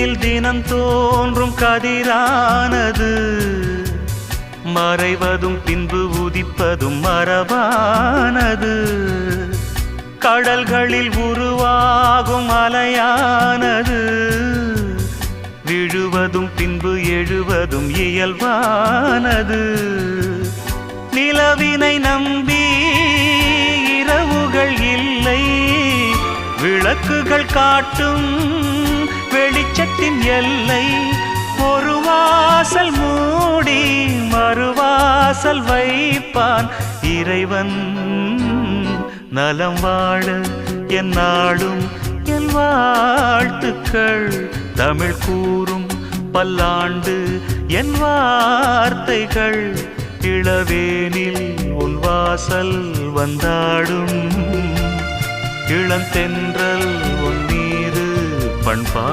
மண்ணில் தினம் தோன்றும் கதிரானது மறைவதும் பின்பு உதிப்பதும் மரபானது. கடல்களில் உருவாகும் அலையானது விழுவதும் பின்பு எழுவதும் இயல்பானது. நிலவினை நம்பி இரவுகள் இல்லை, விளக்குகள் காட்டும் வெளிச்சத்தின் எல்லை. ஒரு வாசல் மூடி மறுவாசல் வைப்பான் இறைவன். நலம் வாழ என் நாடும் என் வாழ்த்துக்கள். தமிழ் கூறும் பல்லாண்டு என் வார்த்தைகள். இளவேனில் உன் வாசல் வந்தாடும், இளந்தென்றல் உன் மீது பண்பா